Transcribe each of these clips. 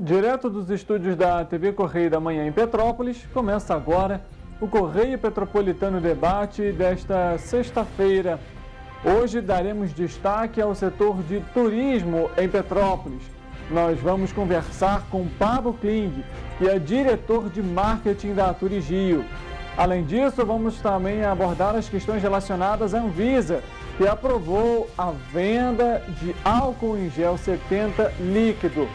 Direto dos estúdios da TV Correio da Manhã em Petrópolis, começa agora o Correio Petropolitano Debate desta sexta-feira. Hoje daremos destaque ao setor de turismo em Petrópolis. Nós vamos conversar com Pablo Kling, que é diretor de marketing da Turigio. Além disso, vamos também abordar as questões relacionadas à Anvisa, que aprovou a venda de álcool em gel 70 líquido.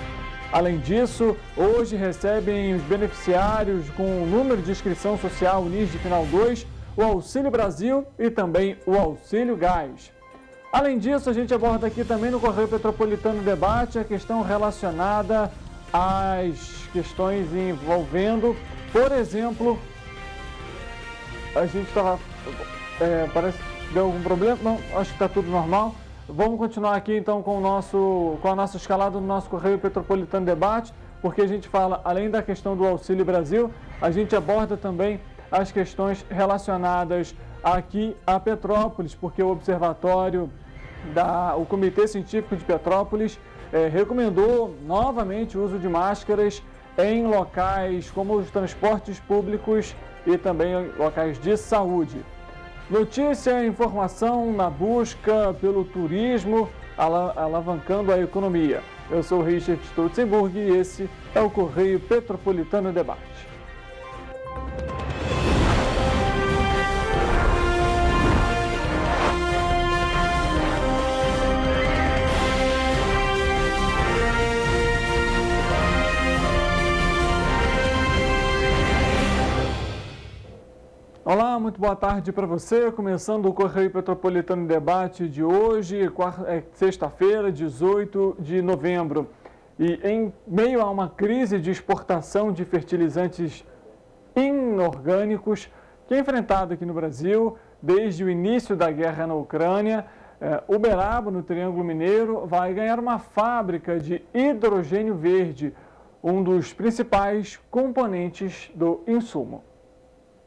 Além disso, hoje recebem os beneficiários com o número de inscrição social UNIS de final 2, o Auxílio Brasil e também o Auxílio Gás. Além disso, a gente aborda aqui também no Correio Petropolitano Debate a questão relacionada às questões envolvendo, por exemplo, a gente estava, parece que deu algum problema, não, acho que está tudo normal. Vamos continuar aqui então com a nossa escalada do nosso Correio Petropolitano Debate, porque a gente fala, além da questão do Auxílio Brasil, a gente aborda também as questões relacionadas aqui a Petrópolis, porque o Observatório, o Comitê Científico de Petrópolis recomendou novamente o uso de máscaras em locais como os transportes públicos e também locais de saúde. Notícia e informação na busca pelo turismo, alavancando a economia. Eu sou Richard Stutzenburg e esse é o Correio Petropolitano Debate. Olá, muito boa tarde para você. Começando o Correio Petropolitano Debate de hoje, sexta-feira, 18 de novembro. E em meio a uma crise de exportação de fertilizantes inorgânicos que é enfrentada aqui no Brasil desde o início da guerra na Ucrânia, Uberaba, no Triângulo Mineiro, vai ganhar uma fábrica de hidrogênio verde, um dos principais componentes do insumo.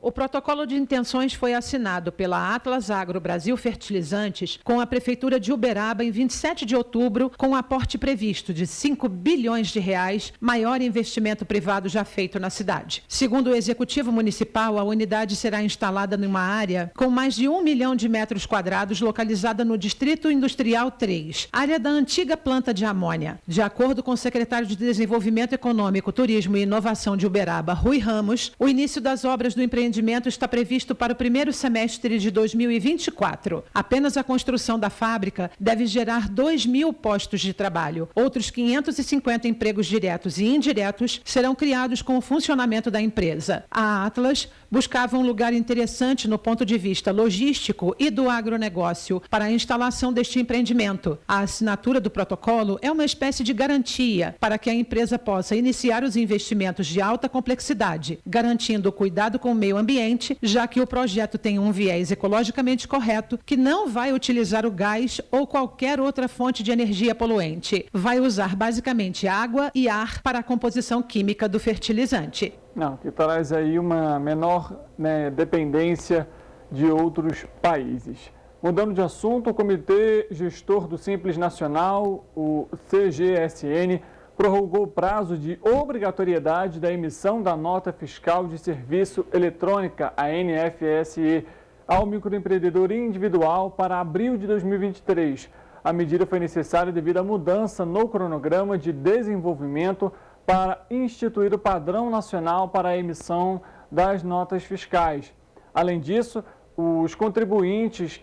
O protocolo de intenções foi assinado pela Atlas Agro Brasil Fertilizantes com a Prefeitura de Uberaba em 27 de outubro, com um aporte previsto de 5 bilhões de reais, maior investimento privado já feito na cidade. Segundo o Executivo Municipal, a unidade será instalada numa área com mais de 1 milhão de metros quadrados, localizada no Distrito Industrial 3, área da antiga planta de amônia. De acordo com o secretário de Desenvolvimento Econômico, Turismo e Inovação de Uberaba, Rui Ramos, o início das obras do empreendimento está previsto para o primeiro semestre de 2024. Apenas a construção da fábrica deve gerar 2.000 postos de trabalho. Outros 550 empregos diretos e indiretos serão criados com o funcionamento da empresa. A Atlas buscava um lugar interessante no ponto de vista logístico e do agronegócio para a instalação deste empreendimento. A assinatura do protocolo é uma espécie de garantia para que a empresa possa iniciar os investimentos de alta complexidade, garantindo o cuidado com o meio ambiente, já que o projeto tem um viés ecologicamente correto que não vai utilizar o gás ou qualquer outra fonte de energia poluente. Vai usar basicamente água e ar para a composição química do fertilizante. Não, que traz aí uma menor dependência de outros países. Mudando de assunto, o Comitê Gestor do Simples Nacional, o CGSN, prorrogou o prazo de obrigatoriedade da emissão da nota fiscal de serviço eletrônica, a NFSE, ao microempreendedor individual para abril de 2023. A medida foi necessária devido à mudança no cronograma de desenvolvimento para instituir o padrão nacional para a emissão das notas fiscais. Além disso, os contribuintes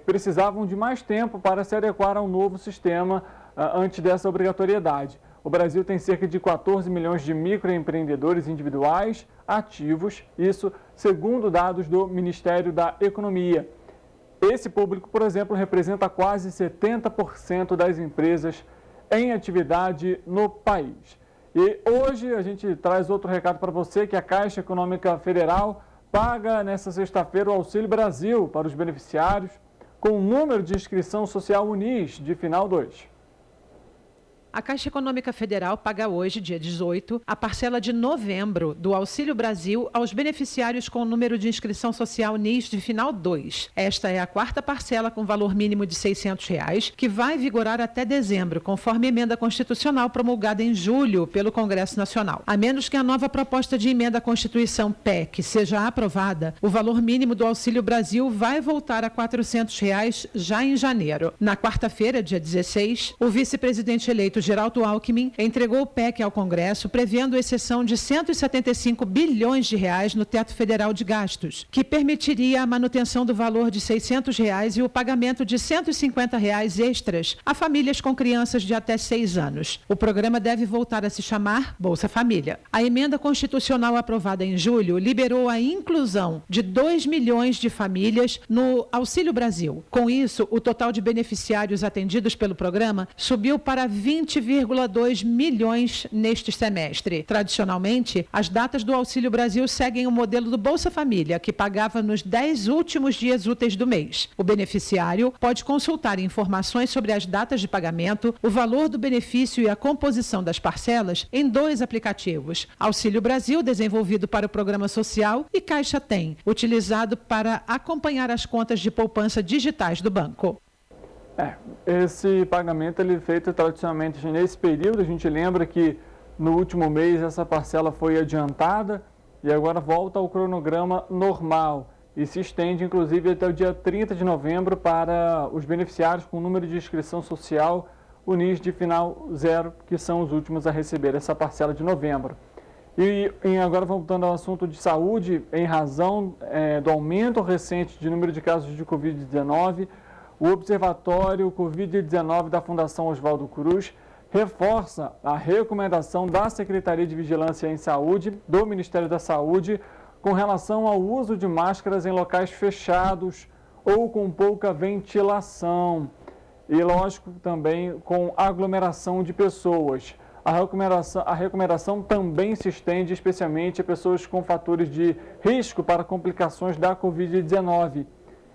precisavam de mais tempo para se adequar ao novo sistema antes dessa obrigatoriedade. O Brasil tem cerca de 14 milhões de microempreendedores individuais ativos, isso segundo dados do Ministério da Economia. Esse público, por exemplo, representa quase 70% das empresas em atividade no país. E hoje a gente traz outro recado para você, que a Caixa Econômica Federal paga nesta sexta-feira o Auxílio Brasil para os beneficiários com o número de inscrição social UNIS de final 2. A Caixa Econômica Federal paga hoje, dia 18, a parcela de novembro do Auxílio Brasil aos beneficiários com o número de inscrição social NIS de final 2. Esta é a quarta parcela com valor mínimo de R$ 600, que vai vigorar até dezembro, conforme emenda constitucional promulgada em julho pelo Congresso Nacional. A menos que a nova proposta de emenda à Constituição PEC seja aprovada, o valor mínimo do Auxílio Brasil vai voltar a R$ 400 já em janeiro. Na quarta-feira, dia 16, o vice-presidente eleito Geraldo Alckmin entregou o PEC ao Congresso, prevendo exceção de R$ 175 bilhões no teto federal de gastos, que permitiria a manutenção do valor de R$ 600 e o pagamento de R$ 150 extras a famílias com crianças de até 6 anos. O programa deve voltar a se chamar Bolsa Família. A emenda constitucional aprovada em julho liberou a inclusão de 2 milhões de famílias no Auxílio Brasil. Com isso, o total de beneficiários atendidos pelo programa subiu para 20,2 milhões neste semestre. Tradicionalmente, as datas do Auxílio Brasil seguem o modelo do Bolsa Família, que pagava nos 10 últimos dias úteis do mês. O beneficiário pode consultar informações sobre as datas de pagamento, o valor do benefício e a composição das parcelas em 2 aplicativos: Auxílio Brasil, desenvolvido para o Programa Social, e Caixa Tem, utilizado para acompanhar as contas de poupança digitais do banco. Esse pagamento ele é feito tradicionalmente nesse período. A gente lembra que no último mês essa parcela foi adiantada e agora volta ao cronograma normal e se estende inclusive até o dia 30 de novembro para os beneficiários com número de inscrição social, o NIS de final 0, que são os últimos a receber essa parcela de novembro. E agora voltando ao assunto de saúde, em razão do aumento recente de número de casos de Covid-19, o Observatório Covid-19 da Fundação Oswaldo Cruz reforça a recomendação da Secretaria de Vigilância em Saúde, do Ministério da Saúde, com relação ao uso de máscaras em locais fechados ou com pouca ventilação. E, lógico, também com aglomeração de pessoas. A recomendação também se estende especialmente a pessoas com fatores de risco para complicações da Covid-19,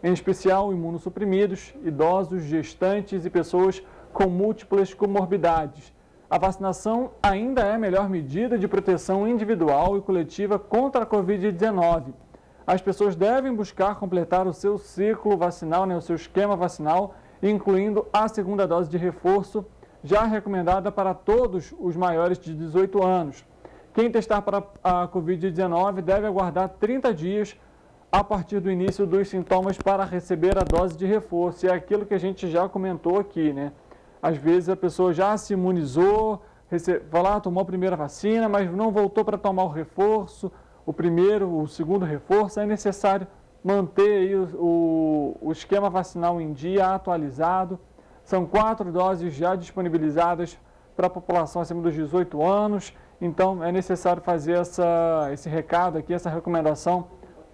em especial imunossuprimidos, idosos, gestantes e pessoas com múltiplas comorbidades. A vacinação ainda é a melhor medida de proteção individual e coletiva contra a Covid-19. As pessoas devem buscar completar o seu ciclo vacinal, o seu esquema vacinal, incluindo a segunda dose de reforço, já recomendada para todos os maiores de 18 anos. Quem testar para a Covid-19 deve aguardar 30 dias a partir do início dos sintomas para receber a dose de reforço. E é aquilo que a gente já comentou aqui, né? Às vezes a pessoa já se imunizou, tomou a primeira vacina, mas não voltou para tomar o reforço, o segundo reforço. É necessário manter aí o esquema vacinal em dia, atualizado. São 4 doses já disponibilizadas para a população acima dos 18 anos. Então é necessário fazer esse recado aqui, essa recomendação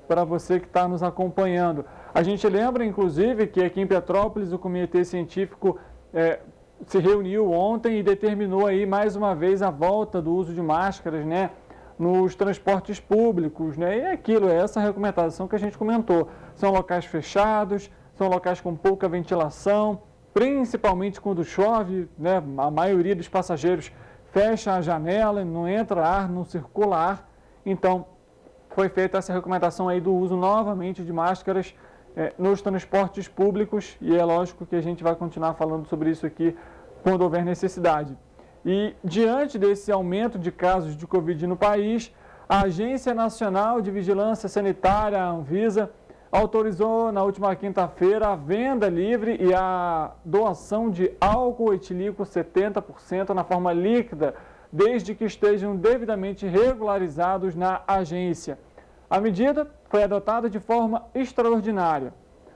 para você que está nos acompanhando. A gente lembra, inclusive, que aqui em Petrópolis o Comitê Científico se reuniu ontem e determinou aí mais uma vez a volta do uso de máscaras, né, nos transportes públicos, né? E é essa recomendação que a gente comentou. São locais fechados, são locais com pouca ventilação, principalmente quando chove, né? A maioria dos passageiros fecha a janela, não entra ar, não circula ar. Então, foi feita essa recomendação aí do uso novamente de máscaras nos transportes públicos e é lógico que a gente vai continuar falando sobre isso aqui quando houver necessidade. E diante desse aumento de casos de Covid no país, a Agência Nacional de Vigilância Sanitária, a Anvisa, autorizou na última quinta-feira a venda livre e a doação de álcool etílico 70% na forma líquida, desde que estejam devidamente regularizados na agência. A medida foi adotada de forma extraordinária.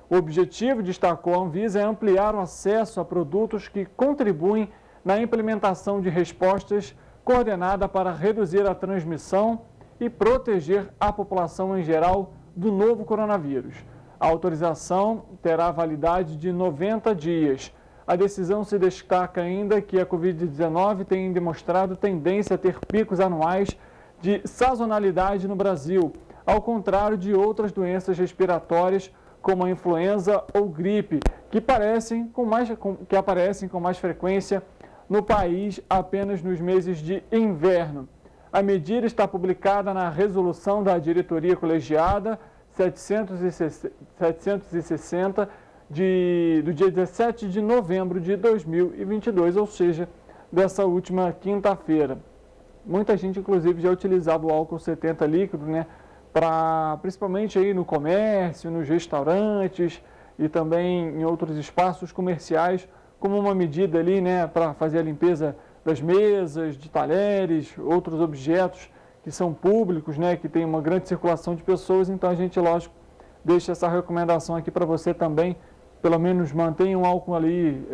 O objetivo, destacou a Anvisa, é ampliar o acesso a produtos que contribuem na implementação de respostas coordenada para reduzir a transmissão e proteger a população em geral do novo coronavírus. A autorização terá validade de 90 dias. A decisão se destaca ainda que a Covid-19 tem demonstrado tendência a ter picos anuais de sazonalidade no Brasil, ao contrário de outras doenças respiratórias como a influenza ou gripe, que aparecem com mais frequência no país apenas nos meses de inverno. A medida está publicada na resolução da diretoria colegiada 760 do dia 17 de novembro de 2022, ou seja, dessa última quinta-feira. Muita gente, inclusive, já utilizava o álcool 70 líquido, né, principalmente aí no comércio, nos restaurantes e também em outros espaços comerciais, como uma medida ali, né, para fazer a limpeza das mesas, de talheres, outros objetos que são públicos, né, que tem uma grande circulação de pessoas. Então a gente, lógico, deixa essa recomendação aqui para você também, pelo menos mantenha um álcool ali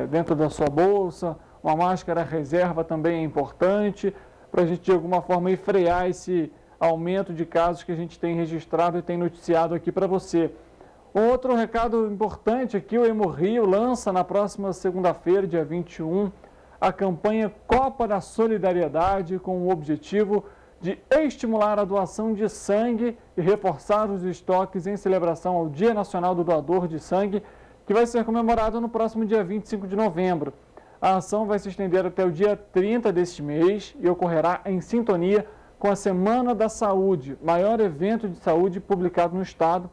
dentro da sua bolsa, uma máscara reserva também é importante, para a gente de alguma forma aí frear esse aumento de casos que a gente tem registrado e tem noticiado aqui para você. Um outro recado importante aqui, o Hemorrio lança na próxima segunda-feira, dia 21, a campanha Copa da Solidariedade, com o objetivo de estimular a doação de sangue e reforçar os estoques em celebração ao Dia Nacional do Doador de Sangue, que vai ser comemorado no próximo dia 25 de novembro. A ação vai se estender até o dia 30 deste mês e ocorrerá em sintonia com a Semana da Saúde, maior evento de saúde publicado no estado,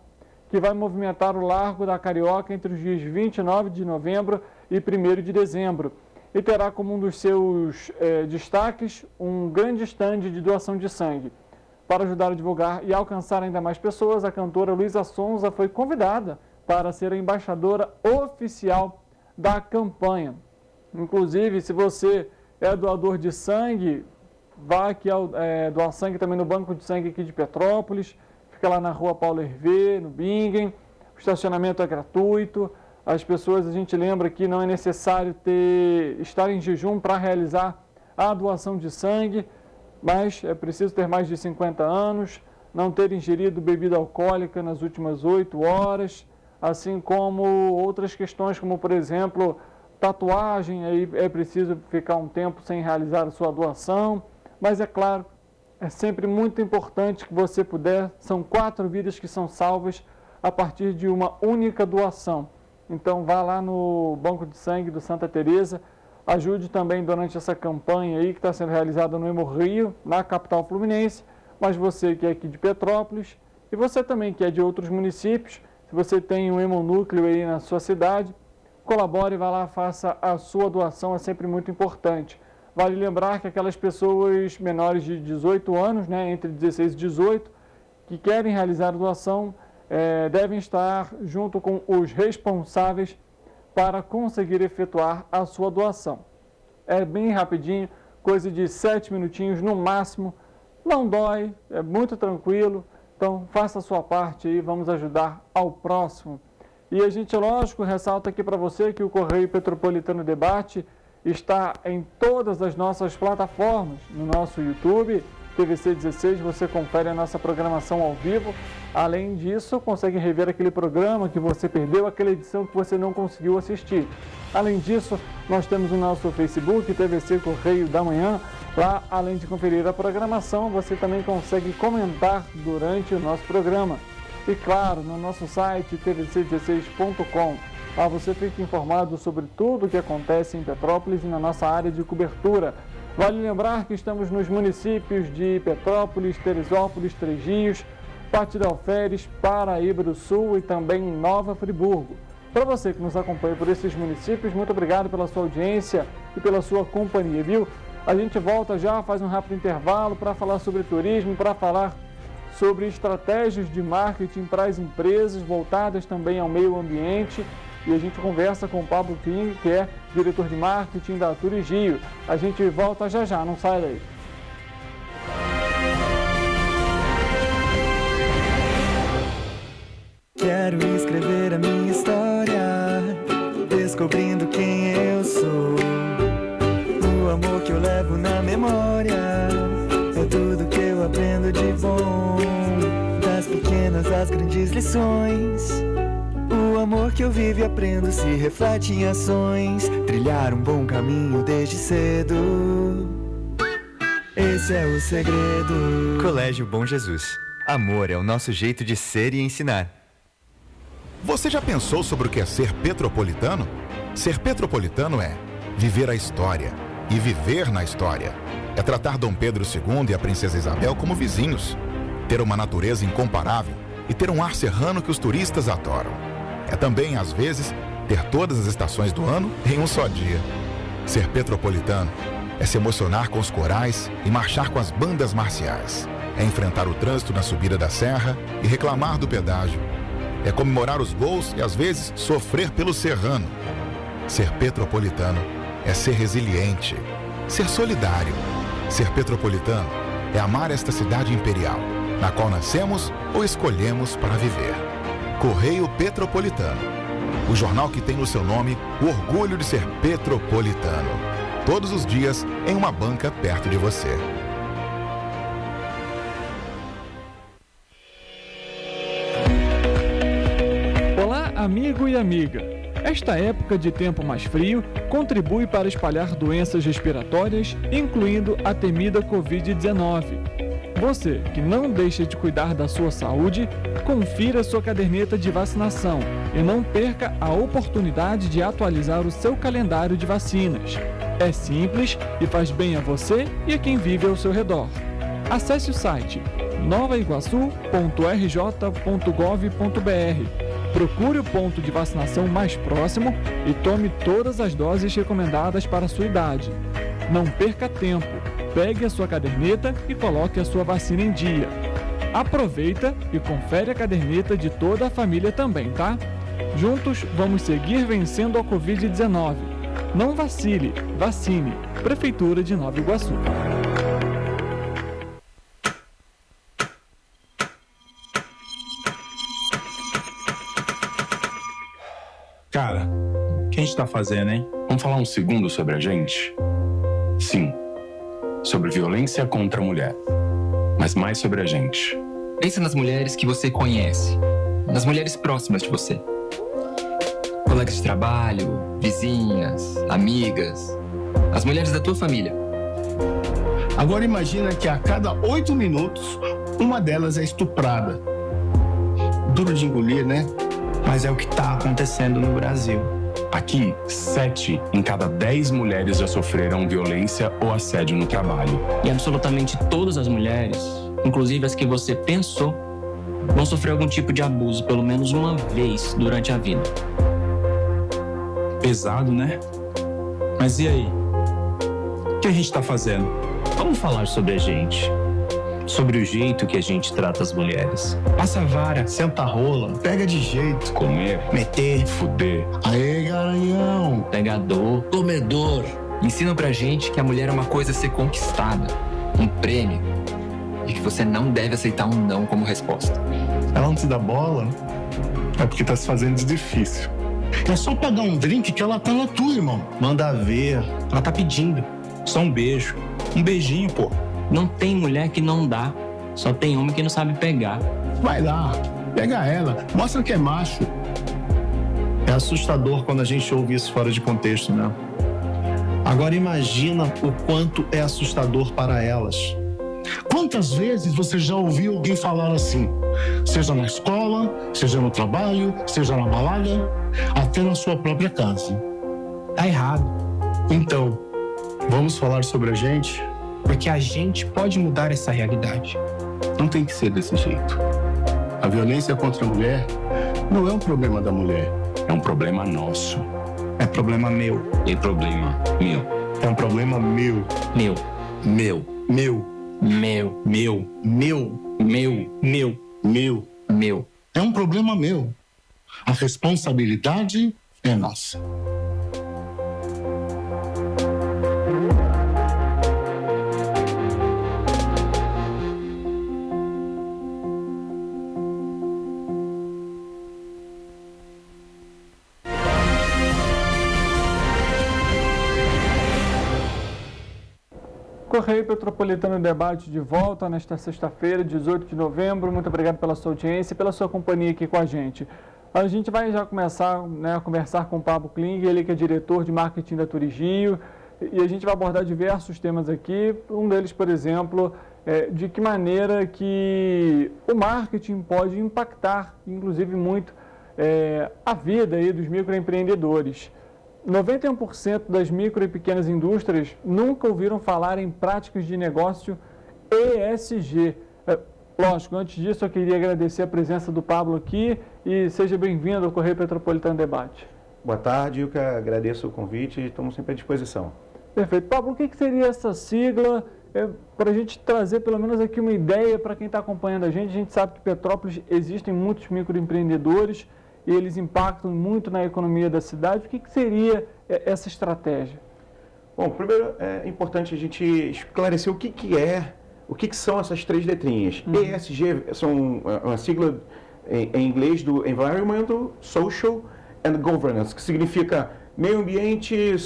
que vai movimentar o Largo da Carioca entre os dias 29 de novembro e 1º de dezembro. E terá como um dos seus destaques um grande estande de doação de sangue. Para ajudar a divulgar e alcançar ainda mais pessoas, a cantora Luísa Sonza foi convidada para ser a embaixadora oficial da campanha. Inclusive, se você é doador de sangue, vá aqui doar sangue também no Banco de Sangue aqui de Petrópolis, fica lá na rua Paulo Hervé, no Bingen, o estacionamento é gratuito. As pessoas, a gente lembra que não é necessário estar em jejum para realizar a doação de sangue, mas é preciso ter mais de 50 anos, não ter ingerido bebida alcoólica nas últimas 8 horas, assim como outras questões, como por exemplo, tatuagem, aí é preciso ficar um tempo sem realizar a sua doação, mas é claro, é sempre muito importante que você puder, são 4 vidas que são salvas a partir de uma única doação. Então vá lá no Banco de Sangue do Santa Teresa, ajude também durante essa campanha aí que está sendo realizada no Hemorrio, na capital fluminense, mas você que é aqui de Petrópolis e você também que é de outros municípios, se você tem um hemonúcleo aí na sua cidade, colabore, vá lá, faça a sua doação, é sempre muito importante. Vale lembrar que aquelas pessoas menores de 18 anos, né, entre 16 e 18, que querem realizar a doação, devem estar junto com os responsáveis para conseguir efetuar a sua doação. É bem rapidinho, coisa de 7 minutinhos no máximo, não dói, é muito tranquilo, então faça a sua parte aí, vamos ajudar ao próximo. E a gente, lógico, ressalta aqui para você que o Correio Petropolitano Debate está em todas as nossas plataformas, no nosso YouTube, TVC 16, você confere a nossa programação ao vivo. Além disso, consegue rever aquele programa que você perdeu, aquela edição que você não conseguiu assistir. Além disso, nós temos o nosso Facebook, TVC Correio da Manhã. Lá, além de conferir a programação, você também consegue comentar durante o nosso programa. E claro, no nosso site, tvc16.com. Lá você fica informado sobre tudo o que acontece em Petrópolis e na nossa área de cobertura. Vale lembrar que estamos nos municípios de Petrópolis, Teresópolis, Três Rios, Pátio de Alferes, Paraíba do Sul e também Nova Friburgo. Para você que nos acompanha por esses municípios, muito obrigado pela sua audiência e pela sua companhia, viu? A gente volta já, faz um rápido intervalo para falar sobre turismo, para falar sobre estratégias de marketing para as empresas voltadas também ao meio ambiente. E a gente conversa com o Pablo Ping, que é diretor de marketing da Turismo. A gente volta já já, não sai daí. Quero escrever a minha história, descobrindo quem eu sou. O amor que eu levo na memória é tudo que eu aprendo de bom. Das pequenas às grandes lições, o amor que eu vivo e aprendo se reflete em ações. Trilhar um bom caminho desde cedo, esse é o segredo. Colégio Bom Jesus. Amor é o nosso jeito de ser e ensinar. Você já pensou sobre o que é ser petropolitano? Ser petropolitano é viver a história e viver na história. É tratar Dom Pedro II e a Princesa Isabel como vizinhos, ter uma natureza incomparável e ter um ar serrano que os turistas adoram. É também, às vezes, ter todas as estações do ano em um só dia. Ser petropolitano é se emocionar com os corais e marchar com as bandas marciais. É enfrentar o trânsito na subida da serra e reclamar do pedágio. É comemorar os gols e, às vezes, sofrer pelo serrano. Ser petropolitano é ser resiliente, ser solidário. Ser petropolitano é amar esta cidade imperial, na qual nascemos ou escolhemos para viver. Correio Petropolitano, o jornal que tem no seu nome o orgulho de ser petropolitano. Todos os dias em uma banca perto de você. Olá, amigo e amiga. Esta época de tempo mais frio contribui para espalhar doenças respiratórias, incluindo a temida Covid-19. Você que não deixa de cuidar da sua saúde, confira sua caderneta de vacinação e não perca a oportunidade de atualizar o seu calendário de vacinas. É simples e faz bem a você e a quem vive ao seu redor. Acesse o site novaiguaçu.rj.gov.br. Procure o ponto de vacinação mais próximo e tome todas as doses recomendadas para a sua idade. Não perca tempo, pegue a sua caderneta e coloque a sua vacina em dia. Aproveita e confere a caderneta de toda a família também, tá? Juntos vamos seguir vencendo a Covid-19. Não vacile, vacine. Prefeitura de Nova Iguaçu. Cara, o que a gente tá fazendo, hein? Vamos falar um segundo sobre a gente? Sim, sobre violência contra a mulher, mas mais sobre a gente. Pensa nas mulheres que você conhece, nas mulheres próximas de você. Colegas de trabalho, vizinhas, amigas, as mulheres da tua família. Agora imagina que a cada 8 minutos, uma delas é estuprada. Duro de engolir, né? Mas é o que está acontecendo no Brasil. Aqui, 7 em cada 10 mulheres já sofreram violência ou assédio no trabalho. E absolutamente todas as mulheres, inclusive as que você pensou, vão sofrer algum tipo de abuso pelo menos uma vez durante a vida. Pesado, né? Mas e aí? O que a gente está fazendo? Vamos falar sobre a gente. Sobre o jeito que a gente trata as mulheres. Passa a vara, senta a rola, pega de jeito. Comer, Meter, fuder. Aê, garanhão. Pegador, Comedor. Ensinam pra gente que a mulher é uma coisa a ser conquistada, um prêmio, e que você não deve aceitar um não como resposta. Ela não te dá bola, é porque tá se fazendo de difícil. É só pagar um drink que ela tá na tua, irmão. Manda ver. Ela tá pedindo. Só um beijo. Um beijinho, pô. não tem mulher que não dá, só tem homem que não sabe pegar. Vai lá, pega ela, mostra que é macho. É assustador quando a gente ouve isso fora de contexto, né? Agora imagina o quanto é assustador para elas. Quantas vezes você já ouviu alguém falar assim? Seja na escola, seja no trabalho, seja na balada, até na sua própria casa. Tá errado. Então, vamos falar sobre a gente? Porque a gente pode mudar essa realidade. Não tem que ser desse jeito. A violência contra a mulher não é um problema da mulher. É um problema nosso. É problema meu. É problema meu. É um problema meu. Meu. Meu. Meu. Meu. Meu. Meu. Meu. Meu. Meu. Meu. É um problema meu. A responsabilidade é nossa. Correio Petropolitano Debate de volta nesta sexta-feira, 18 de novembro. Muito obrigado pela sua audiência e pela sua companhia aqui com a gente. A gente vai já começar a conversar com o Pablo Kling, ele que é diretor de marketing da Turigio, e a gente vai abordar diversos temas aqui. Um deles, por exemplo, é de que maneira que o marketing pode impactar, inclusive muito, a vida aí dos microempreendedores. 91% das micro e pequenas indústrias nunca ouviram falar em práticas de negócio ESG. Lógico, antes disso eu queria agradecer a presença do Pablo aqui e seja bem-vindo ao Correio Petropolitano Debate. Boa tarde, eu que agradeço o convite e estamos sempre à disposição. Perfeito. Pablo, o que seria essa sigla? Para a gente trazer pelo menos aqui uma ideia para quem está acompanhando a gente sabe que em Petrópolis existem muitos microempreendedores e eles impactam muito na economia da cidade. O que seria essa estratégia? Bom, primeiro é importante a gente esclarecer o que são essas três letrinhas. ESG são uma sigla em inglês do Environmental, Social and Governance, que significa meio ambiente,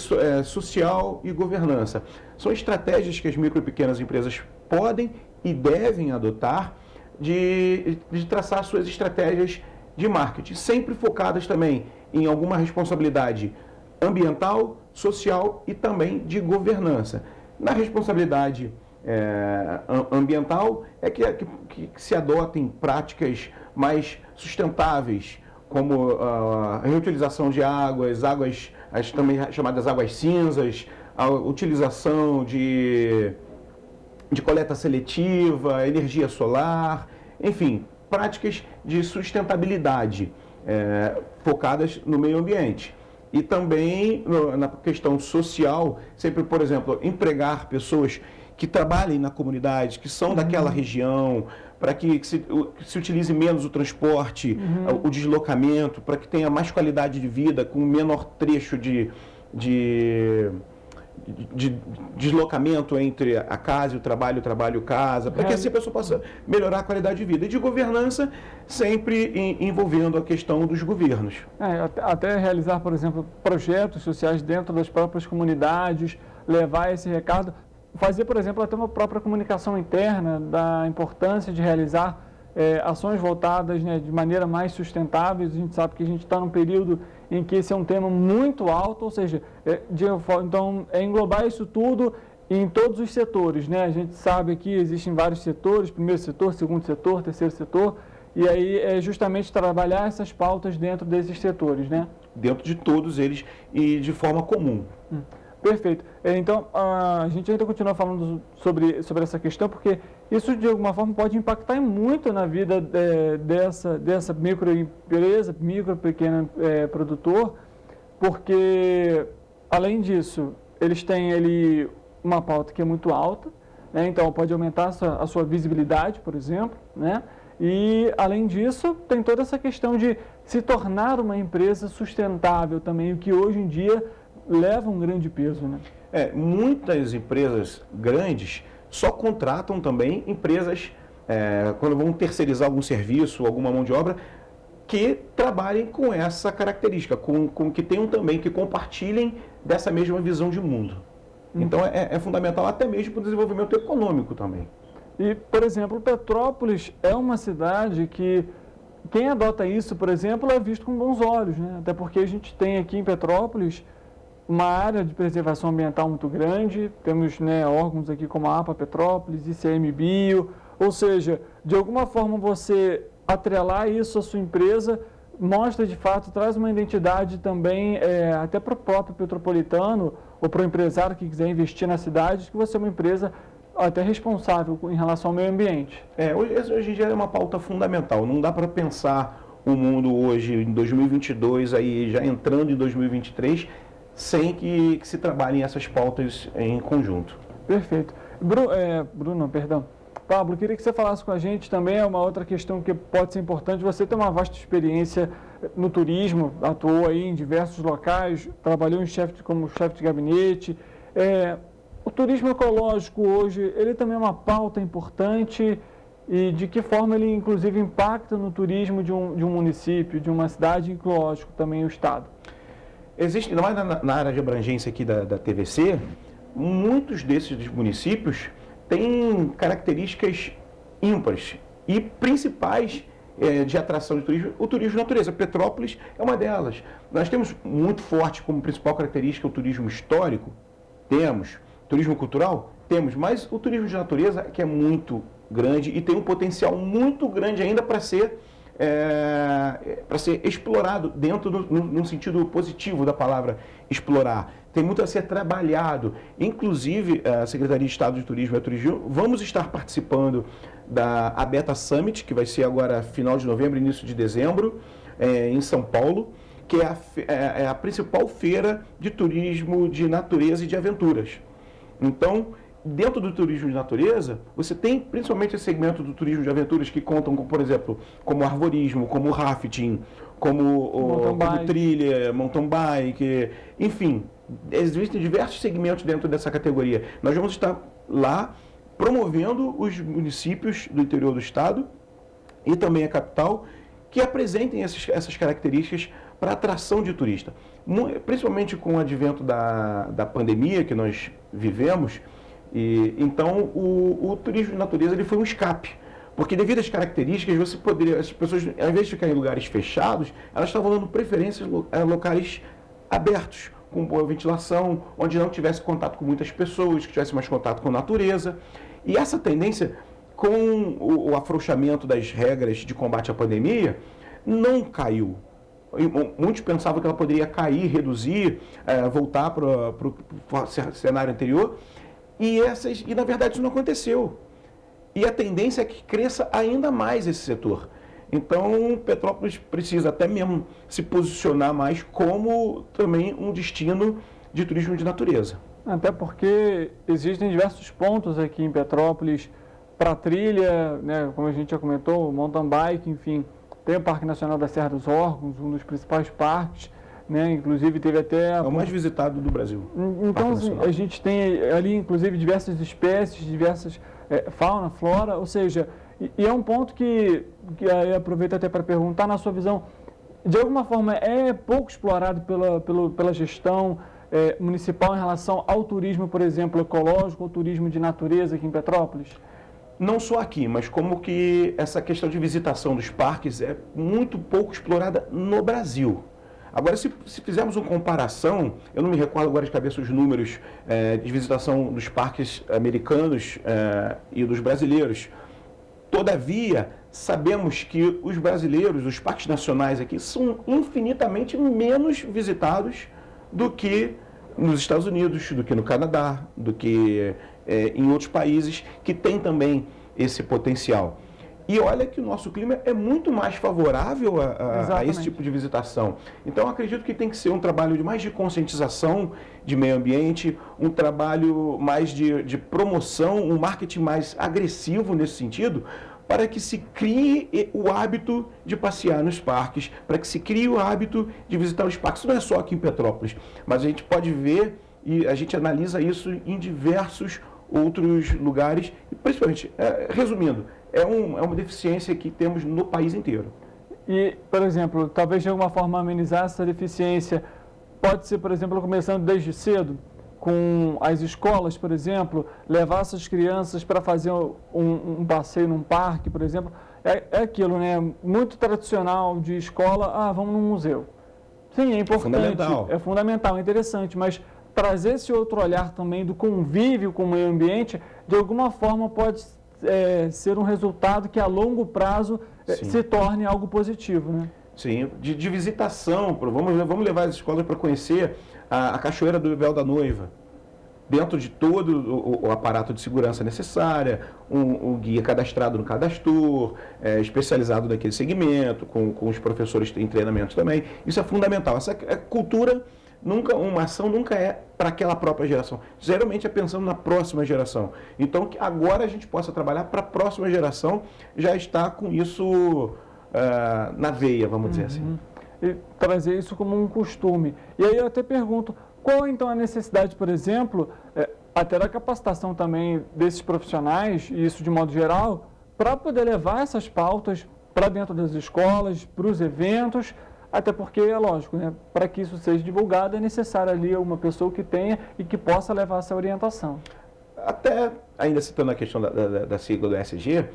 social e governança. São estratégias que as micro e pequenas empresas podem e devem adotar de traçar suas estratégias de marketing, sempre focadas também em alguma responsabilidade ambiental, social e também de governança. Na responsabilidade ambiental é que se adotem práticas mais sustentáveis, como a reutilização de águas, as também chamadas águas cinzas, a utilização de coleta seletiva, energia solar, enfim, práticas de sustentabilidade focadas no meio ambiente. E também na questão social, sempre, por exemplo, empregar pessoas que trabalhem na comunidade, que são daquela região, para que se utilize menos o transporte, o deslocamento, para que tenha mais qualidade de vida, com menor trecho de deslocamento entre a casa e o trabalho e casa, para que assim a pessoa possa melhorar a qualidade de vida. E de governança, sempre envolvendo a questão dos governos. Até realizar, por exemplo, projetos sociais dentro das próprias comunidades, levar esse recado, fazer, por exemplo, até uma própria comunicação interna da importância de realizar ações voltadas, né, de maneira mais sustentável. A gente sabe que a gente está num período em que esse é um tema muito alto, ou seja, então englobar isso tudo em todos os setores, né? A gente sabe que existem vários setores, primeiro setor, segundo setor, terceiro setor, e aí é justamente trabalhar essas pautas dentro desses setores, né? Dentro de todos eles e de forma comum. Perfeito. Então, a gente ainda continua falando sobre essa questão, porque isso, de alguma forma, pode impactar muito na vida dessa microempresa, pequeno produtor, porque, além disso, eles têm ali uma pauta que é muito alta, né? Então pode aumentar a sua visibilidade, por exemplo, né? E, além disso, tem toda essa questão de se tornar uma empresa sustentável também, o que hoje em dia leva um grande peso, né? Muitas empresas grandes só contratam também empresas, quando vão terceirizar algum serviço, alguma mão de obra, que trabalhem com essa característica, com que tenham também, que compartilhem dessa mesma visão de mundo. Então é fundamental até mesmo para o desenvolvimento econômico também. E, por exemplo, Petrópolis é uma cidade que quem adota isso, por exemplo, é visto com bons olhos, né? Até porque a gente tem aqui em Petrópolis uma área de preservação ambiental muito grande, temos, né, órgãos aqui como a APA Petrópolis, ICMBio, ou seja, de alguma forma você atrelar isso à sua empresa mostra de fato, traz uma identidade também até para o próprio petropolitano ou para o empresário que quiser investir na cidade, que você é uma empresa até responsável em relação ao meio ambiente. Hoje em dia é uma pauta fundamental, não dá para pensar o mundo hoje em 2022, aí já entrando em 2023, sem que se trabalhem essas pautas em conjunto. Perfeito. Bruno, perdão. Pablo, queria que você falasse com a gente também, é uma outra questão que pode ser importante. Você tem uma vasta experiência no turismo, atuou aí em diversos locais, trabalhou como chefe de gabinete. O turismo ecológico hoje, ele também é uma pauta importante e de que forma ele, inclusive, impacta no turismo de um município, de uma cidade e, lógico, também o Estado? Existe, ainda mais na área de abrangência aqui da TVC, muitos desses municípios têm características ímpares e principais de atração de turismo, o turismo de natureza. Petrópolis é uma delas. Nós temos muito forte como principal característica o turismo histórico, temos. Turismo cultural, temos, mas o turismo de natureza que é muito grande e tem um potencial muito grande ainda para ser para ser explorado dentro no sentido positivo da palavra explorar. Tem muito a ser trabalhado. Inclusive, a Secretaria de Estado de Turismo e Turismo, vamos estar participando da Abeta Summit, que vai ser agora final de novembro, início de dezembro, em São Paulo, que é a principal feira de turismo de natureza e de aventuras. Então, dentro do turismo de natureza, você tem principalmente esse segmento do turismo de aventuras que contam com, por exemplo, como arvorismo, como rafting, como trilha, mountain bike, enfim, existem diversos segmentos dentro dessa categoria. Nós vamos estar lá promovendo os municípios do interior do estado e também a capital que apresentem essas características para atração de turista. Principalmente com o advento da pandemia que nós vivemos, então o turismo de natureza ele foi um escape. Porque devido às características, as pessoas, ao invés de ficar em lugares fechados, elas estavam dando preferência a locais abertos, com boa ventilação, onde não tivesse contato com muitas pessoas, que tivesse mais contato com a natureza. E essa tendência, com o afrouxamento das regras de combate à pandemia, não caiu. Muitos pensavam que ela poderia cair, reduzir, voltar para o cenário anterior, e na verdade isso não aconteceu. E a tendência é que cresça ainda mais esse setor. Então, Petrópolis precisa até mesmo se posicionar mais como também um destino de turismo de natureza. Até porque existem diversos pontos aqui em Petrópolis para trilha, né, como a gente já comentou, mountain bike, enfim. Tem o Parque Nacional da Serra dos Órgãos, um dos principais parques, né, inclusive teve até... É o mais visitado do Brasil. Então, assim, a gente tem ali, inclusive, diversas espécies, diversas fauna, flora, ou seja, e é um ponto que aí aproveito até para perguntar, na sua visão, de alguma forma é pouco explorado pela gestão municipal em relação ao turismo, por exemplo, ecológico, ou turismo de natureza aqui em Petrópolis? Não só aqui, mas como que essa questão de visitação dos parques é muito pouco explorada no Brasil. Agora, se fizermos uma comparação, eu não me recordo agora de cabeça os números de visitação dos parques americanos e dos brasileiros. Todavia, sabemos que os brasileiros, os parques nacionais aqui, são infinitamente menos visitados do que nos Estados Unidos, do que no Canadá, do que em outros países que têm também esse potencial. E olha que o nosso clima é muito mais favorável a esse tipo de visitação. Então, acredito que tem que ser um trabalho mais de conscientização de meio ambiente, um trabalho mais de promoção, um marketing mais agressivo nesse sentido, para que se crie o hábito de passear nos parques, para que se crie o hábito de visitar os parques. Isso não é só aqui em Petrópolis, mas a gente pode ver e a gente analisa isso em diversos outros lugares, e principalmente, resumindo, é uma deficiência que temos no país inteiro. E, por exemplo, talvez de alguma forma amenizar essa deficiência, pode ser, por exemplo, começando desde cedo, com as escolas, por exemplo, levar essas crianças para fazer um passeio num parque, por exemplo, é aquilo, né? Muito tradicional de escola, vamos num museu. Sim, é importante, é fundamental, é interessante, mas trazer esse outro olhar também do convívio com o meio ambiente, de alguma forma pode ser um resultado que a longo prazo se torne algo positivo, né? Sim, de visitação, vamos levar as escolas para conhecer a Cachoeira do Véu da Noiva, dentro de todo o aparato de segurança necessária, um guia cadastrado no Cadastur, especializado naquele segmento, com os professores em treinamento também. Isso é fundamental. Essa cultura, uma ação nunca é para aquela própria geração. Geralmente é pensando na próxima geração. Então, que agora a gente possa trabalhar para a próxima geração já estar com isso na veia, vamos dizer assim. E trazer isso como um costume. E aí eu até pergunto, qual então a necessidade, por exemplo, até da capacitação também desses profissionais, e isso de modo geral, para poder levar essas pautas para dentro das escolas, para os eventos, até porque, é lógico, né, para que isso seja divulgado é necessário ali uma pessoa que tenha e que possa levar essa orientação. Até, ainda citando a questão da sigla do ESG,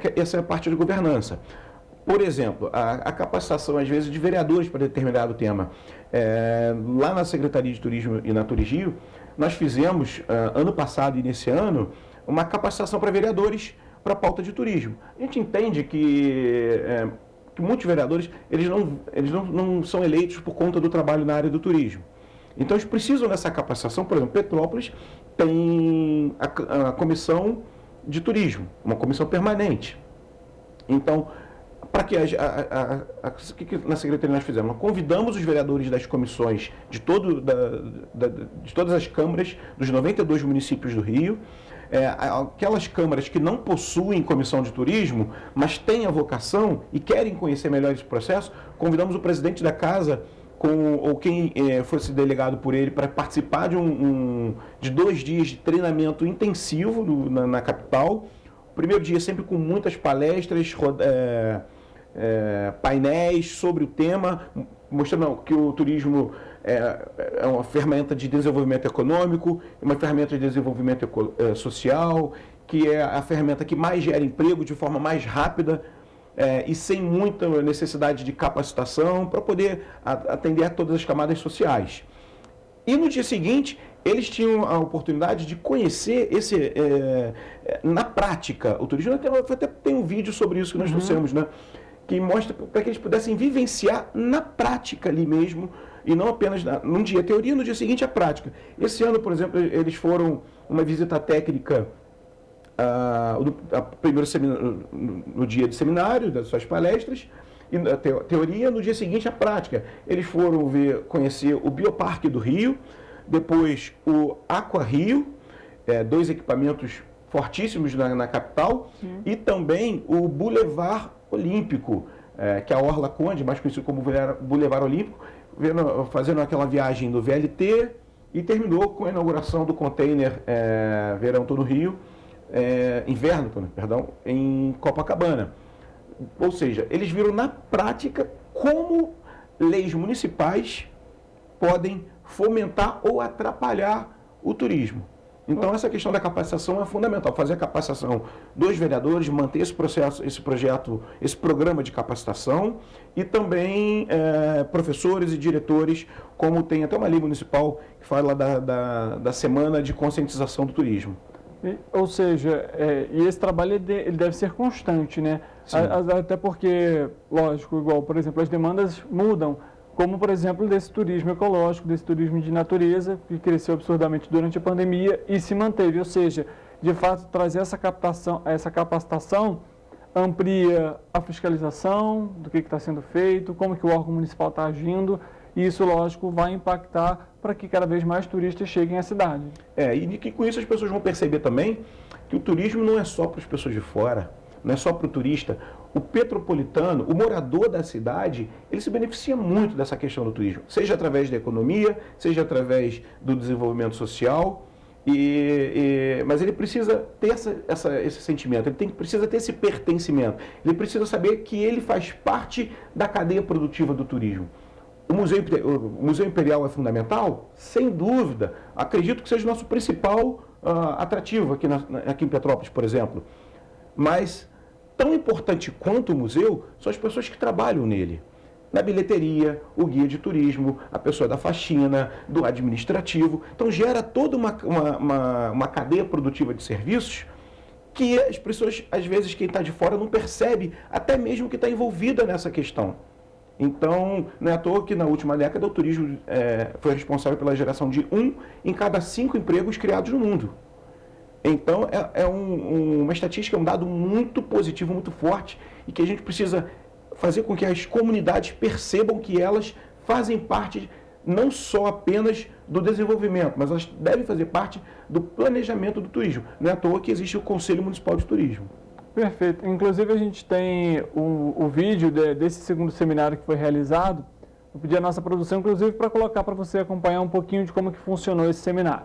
que essa é a parte de governança. Por exemplo, a capacitação, às vezes, de vereadores para determinado tema. Lá na Secretaria de Turismo e na Turismo, nós fizemos, ano passado e nesse ano, uma capacitação para vereadores para a pauta de turismo. A gente entende que que muitos vereadores eles não são eleitos por conta do trabalho na área do turismo. Então eles precisam dessa capacitação. Por exemplo, Petrópolis tem a comissão de turismo, uma comissão permanente. Então, para que o que na Secretaria nós fizemos? Nós convidamos os vereadores das comissões de todas as câmaras dos 92 municípios do Rio, aquelas câmaras que não possuem comissão de turismo, mas têm a vocação e querem conhecer melhor esse processo, convidamos o presidente da casa ou quem fosse delegado por ele para participar de 2 dias de treinamento intensivo na capital. O primeiro dia sempre com muitas palestras, painéis sobre o tema, mostrando que o turismo é uma ferramenta de desenvolvimento econômico, uma ferramenta de desenvolvimento social, que é a ferramenta que mais gera emprego de forma mais rápida e sem muita necessidade de capacitação para poder atender a todas as camadas sociais. E no dia seguinte, eles tinham a oportunidade de conhecer na prática o turismo. Até tem um vídeo sobre isso que nós trouxemos, né? Que mostra para que eles pudessem vivenciar na prática ali mesmo, e não apenas num dia a teoria, no dia seguinte a prática. Esse ano, por exemplo, eles foram uma visita técnica primeiro no dia de seminário, das suas palestras, e a teoria, no dia seguinte a prática. Eles foram conhecer o Bioparque do Rio, depois o Aqua Rio, 2 equipamentos fortíssimos na capital, e também o Boulevard Olímpico, que é a Orla Conde, mais conhecido como Boulevard Olímpico, fazendo aquela viagem do VLT, e terminou com a inauguração do container Verão Todo Rio, Inverno, perdão, em Copacabana. Ou seja, eles viram na prática como leis municipais podem fomentar ou atrapalhar o turismo. Então, essa questão da capacitação é fundamental. Fazer a capacitação dos vereadores, manter esse processo, esse projeto, esse programa de capacitação, e também professores e diretores, como tem até uma lei municipal que fala da Semana de Conscientização do Turismo. Ou seja, e esse trabalho ele deve ser constante, né? Até porque, lógico, igual, por exemplo, as demandas mudam, como, por exemplo, desse turismo ecológico, desse turismo de natureza, que cresceu absurdamente durante a pandemia e se manteve. Ou seja, de fato, trazer essa capacitação amplia a fiscalização do que está sendo feito, como que o órgão municipal está agindo, e isso, lógico, vai impactar para que cada vez mais turistas cheguem à cidade. E que com isso as pessoas vão perceber também que o turismo não é só para as pessoas de fora, não é só para o turista. O petropolitano, o morador da cidade, ele se beneficia muito dessa questão do turismo, seja através da economia, seja através do desenvolvimento social, mas ele precisa ter esse sentimento, precisa ter esse pertencimento, ele precisa saber que ele faz parte da cadeia produtiva do turismo. O Museu Imperial é fundamental? Sem dúvida. Acredito que seja o nosso principal atrativo aqui em Petrópolis, por exemplo. Mas tão importante quanto o museu são as pessoas que trabalham nele. Na bilheteria, o guia de turismo, a pessoa da faxina, do administrativo. Então gera toda uma cadeia produtiva de serviços que as pessoas, às vezes, quem está de fora não percebe, até mesmo que está envolvida nessa questão. Então, não é à toa que na última década o turismo foi responsável pela geração de 1 em cada 5 empregos criados no mundo. Então, uma estatística, um dado muito positivo, muito forte, e que a gente precisa fazer com que as comunidades percebam que elas fazem parte não só apenas do desenvolvimento, mas elas devem fazer parte do planejamento do turismo. Não é à toa que existe o Conselho Municipal de Turismo. Perfeito. Inclusive, a gente tem o vídeo desse segundo seminário que foi realizado. Vou pedir a nossa produção, inclusive, para colocar para você acompanhar um pouquinho de como que funcionou esse seminário.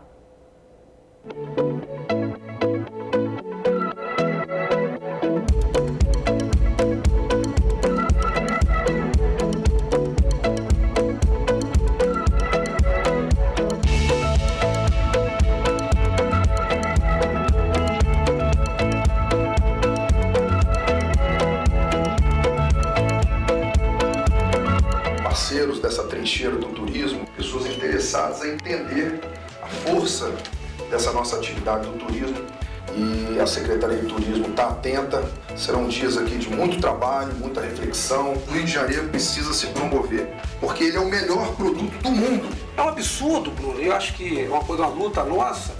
Parceiros dessa trincheira do turismo, pessoas interessadas em entender a força dessa nossa atividade do turismo e a Secretaria de Turismo está atenta. Serão dias aqui de muito trabalho, muita reflexão. O Rio de Janeiro precisa se promover, porque ele é o melhor produto do mundo. É um absurdo, Bruno. Eu acho que é uma luta nossa,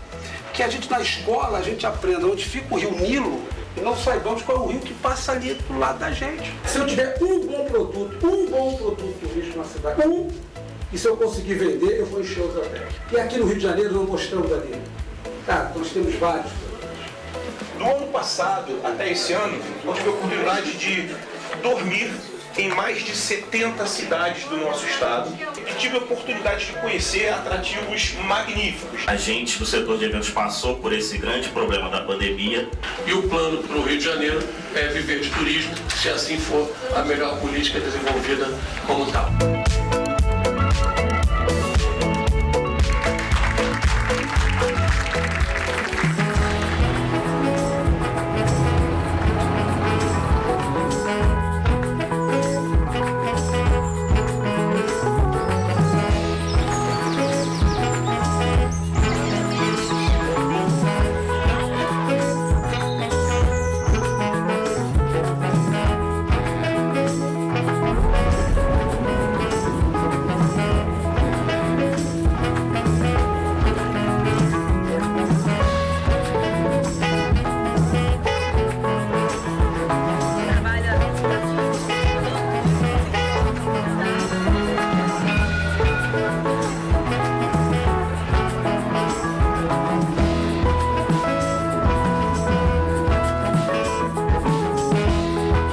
que a gente na escola, a gente aprenda onde fica o Rio Nilo e não saibamos qual é o rio que passa ali do lado da gente. Se eu tiver um bom produto turístico na cidade, e se eu conseguir vender, eu vou encher outra terra. E aqui no Rio de Janeiro nós mostramos ali. Nós temos vários produtos. Do ano passado até esse ano, eu tive a oportunidade de dormir em mais de 70 cidades do nosso estado e tive a oportunidade de conhecer atrativos magníficos. A gente do setor de eventos passou por esse grande problema da pandemia. E o plano para o Rio de Janeiro é viver de turismo, se assim for a melhor política desenvolvida como tal.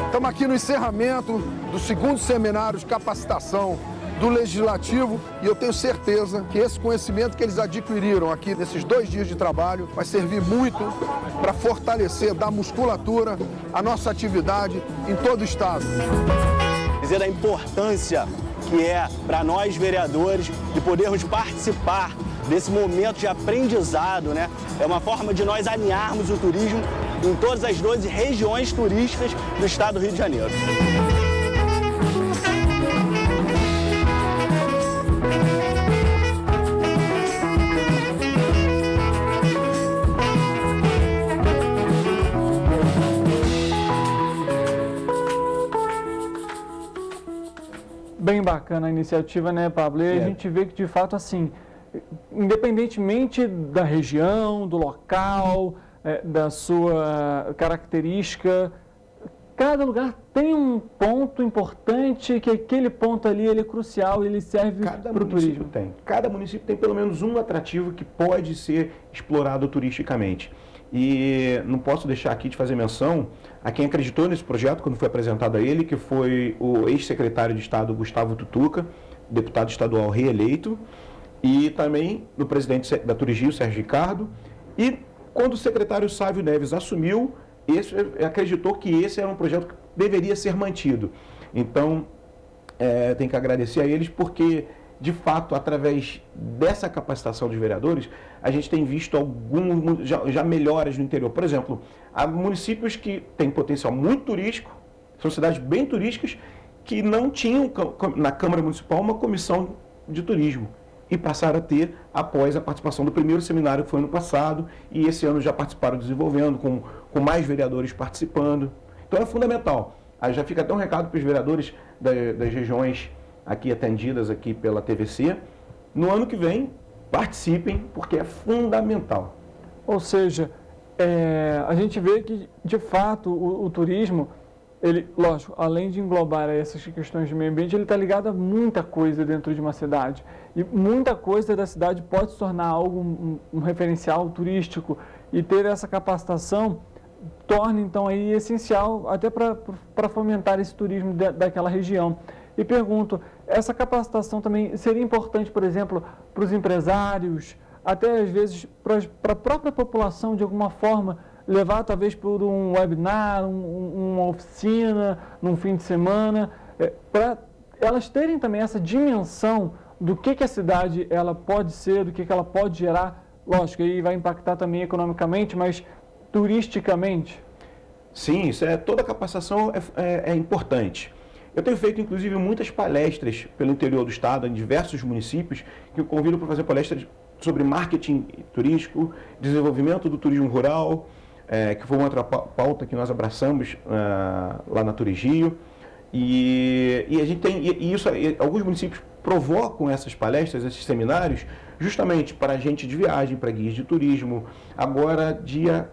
Estamos aqui no encerramento do segundo seminário de capacitação do Legislativo e eu tenho certeza que esse conhecimento que eles adquiriram aqui nesses 2 dias de trabalho vai servir muito para fortalecer, dar musculatura à nossa atividade em todo o Estado. Dizer da importância que é para nós vereadores de podermos participar desse momento de aprendizado, né? É uma forma de nós alinharmos o turismo em todas as 12 regiões turísticas do estado do Rio de Janeiro. Bem bacana a iniciativa, né, Pablo? E a gente vê que, de fato, assim, independentemente da região, do local, da sua característica, cada lugar tem um ponto importante, que aquele ponto ali ele é crucial, ele serve para o turismo. Cada município tem pelo menos um atrativo que pode ser explorado turisticamente. E não posso deixar aqui de fazer menção a quem acreditou nesse projeto quando foi apresentado a ele, que foi o ex-secretário de Estado Gustavo Tutuca, deputado estadual reeleito, e também o presidente da Turigio, Sérgio Ricardo, e quando o secretário Sávio Neves assumiu, acreditou que esse era um projeto que deveria ser mantido. Então, tem que agradecer a eles porque, de fato, através dessa capacitação dos vereadores, a gente tem visto algumas já melhoras no interior. Por exemplo, há municípios que têm potencial muito turístico, são cidades bem turísticas, que não tinham na Câmara Municipal uma comissão de turismo. E passaram a ter após a participação do primeiro seminário que foi ano passado, e esse ano já participaram desenvolvendo, com mais vereadores participando. Então é fundamental. Aí já fica até um recado para os vereadores das regiões aqui atendidas aqui pela TVC. No ano que vem, participem, porque é fundamental. Ou seja, a gente vê que, de fato, o turismo, ele, lógico, além de englobar essas questões de meio ambiente, ele está ligado a muita coisa dentro de uma cidade. E muita coisa da cidade pode se tornar algo, um referencial turístico, e ter essa capacitação torna, então, aí essencial até para fomentar esse turismo daquela região. E pergunto, essa capacitação também seria importante, por exemplo, para os empresários, até às vezes para a própria população, de alguma forma, levar talvez por um webinar, uma oficina, num fim de semana, para elas terem também essa dimensão do que a cidade ela pode ser, do que ela pode gerar. Lógico, aí vai impactar também economicamente, mas turisticamente. Sim, toda a capacitação é importante. Eu tenho feito, inclusive, muitas palestras pelo interior do estado, em diversos municípios, que eu convido para fazer palestras sobre marketing turístico, desenvolvimento do turismo rural, que foi uma outra pauta que nós abraçamos lá na Turigio. E a gente tem, alguns municípios provocam essas palestras, esses seminários, justamente para agentes de viagem, para guias de turismo. Agora, dia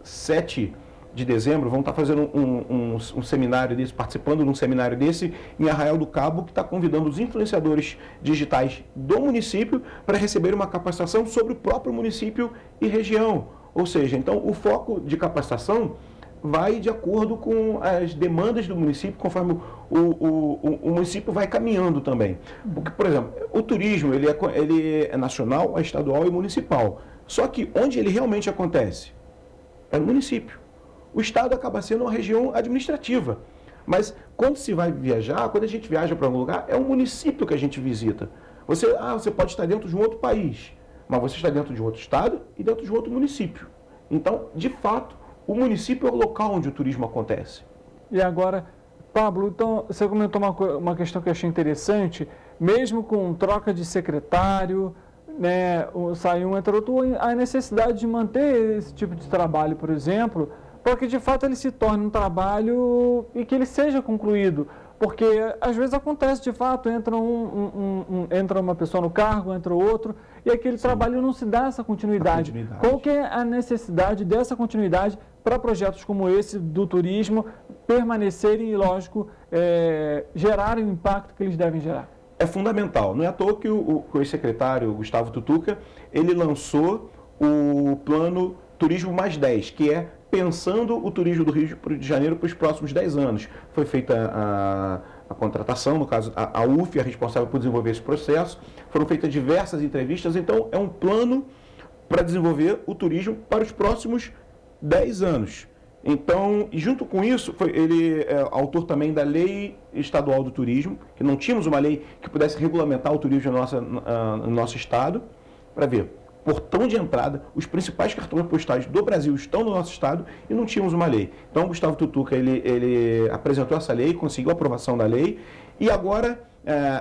7 de dezembro, vão estar fazendo um seminário desse, participando de um seminário desse em Arraial do Cabo, que está convidando os influenciadores digitais do município para receber uma capacitação sobre o próprio município e região. Ou seja, então o foco de capacitação vai de acordo com as demandas do município, conforme o município vai caminhando também. Porque, por exemplo, o turismo ele é nacional, é estadual e municipal. Só que onde ele realmente acontece? É no município. O estado acaba sendo uma região administrativa. Mas quando se vai viajar, quando a gente viaja para algum lugar, é um município que a gente visita. Você pode estar dentro de um outro país, mas você está dentro de um outro estado e dentro de um outro município. Então, de fato, o município é o local onde o turismo acontece. E agora, Pablo, então, você comentou uma questão que eu achei interessante, mesmo com troca de secretário, né, sai um, entra outro, a necessidade de manter esse tipo de trabalho, por exemplo, para que de fato ele se torne um trabalho e que ele seja concluído. Porque às vezes acontece de fato, entra uma pessoa no cargo, entra outro, e aquele trabalho não se dá essa continuidade. Qual que é a necessidade dessa continuidade para projetos como esse do turismo permanecerem e, lógico, gerarem o impacto que eles devem gerar? É fundamental. Não é à toa que o ex-secretário Gustavo Tutuca, ele lançou o plano Turismo Mais 10, que é pensando o turismo do Rio de Janeiro para os próximos 10 anos. Foi feita a contratação, no caso, a UF é responsável por desenvolver esse processo, foram feitas diversas entrevistas, então é um plano para desenvolver o turismo para os próximos 10 anos. Então, e junto com isso, ele é autor também da Lei Estadual do Turismo, que não tínhamos uma lei que pudesse regulamentar o turismo no nosso estado, para ver. Portão de entrada, os principais cartões postais do Brasil estão no nosso estado e não tínhamos uma lei. Então, o Gustavo Tutuca, ele apresentou essa lei, conseguiu a aprovação da lei e agora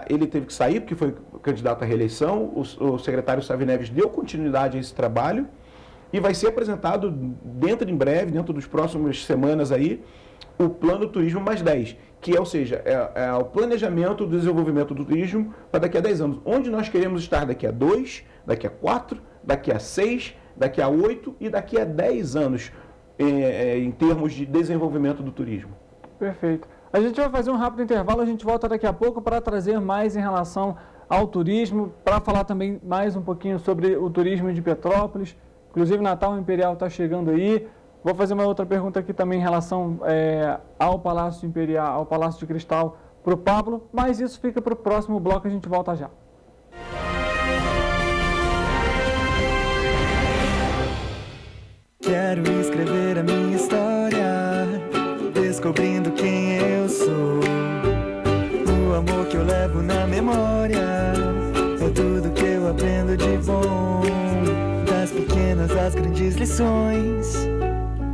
ele teve que sair porque foi candidato à reeleição. O secretário Sávio Neves deu continuidade a esse trabalho e vai ser apresentado em breve, dentro das próximas semanas aí, o Plano Turismo Mais 10, que ou seja, é o planejamento do desenvolvimento do turismo para daqui a 10 anos. Onde nós queremos estar daqui a 2, daqui a 4, daqui a 6, daqui a 8 e daqui a 10 anos em termos de desenvolvimento do turismo. Perfeito. A gente vai fazer um rápido intervalo, a gente volta daqui a pouco para trazer mais em relação ao turismo, para falar também mais um pouquinho sobre o turismo de Petrópolis. Inclusive, Natal Imperial está chegando aí. Vou fazer uma outra pergunta aqui também em relação ao Palácio Imperial, ao Palácio de Cristal, para o Pablo, mas isso fica para o próximo bloco, a gente volta já. Quero escrever a minha história, descobrindo quem eu sou. O amor que eu levo na memória é tudo que eu aprendo de bom. Das pequenas às grandes lições,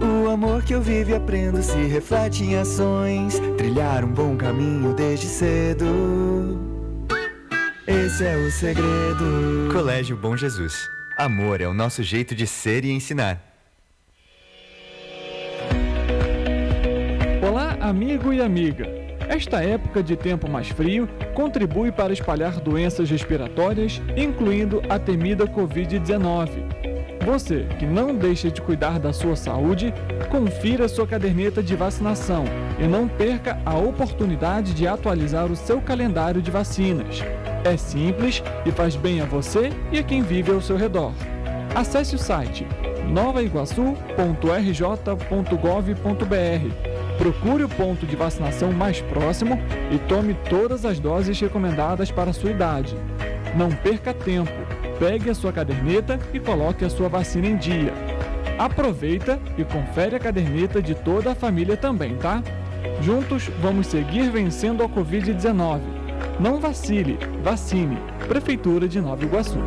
o amor que eu vivo e aprendo se reflete em ações. Trilhar um bom caminho desde cedo, esse é o segredo. Colégio Bom Jesus. Amor é o nosso jeito de ser e ensinar. Olá, amigo e amiga. Esta época de tempo mais frio contribui para espalhar doenças respiratórias, incluindo a temida Covid-19. Você que não deixa de cuidar da sua saúde, confira sua caderneta de vacinação e não perca a oportunidade de atualizar o seu calendário de vacinas. É simples e faz bem a você e a quem vive ao seu redor. Acesse o site novaiguaçu.rj.gov.br. Procure o ponto de vacinação mais próximo e tome todas as doses recomendadas para a sua idade. Não perca tempo. Pegue a sua caderneta e coloque a sua vacina em dia. Aproveita e confere a caderneta de toda a família também, tá? Juntos vamos seguir vencendo a Covid-19. Não vacile, vacine. Prefeitura de Nova Iguaçu.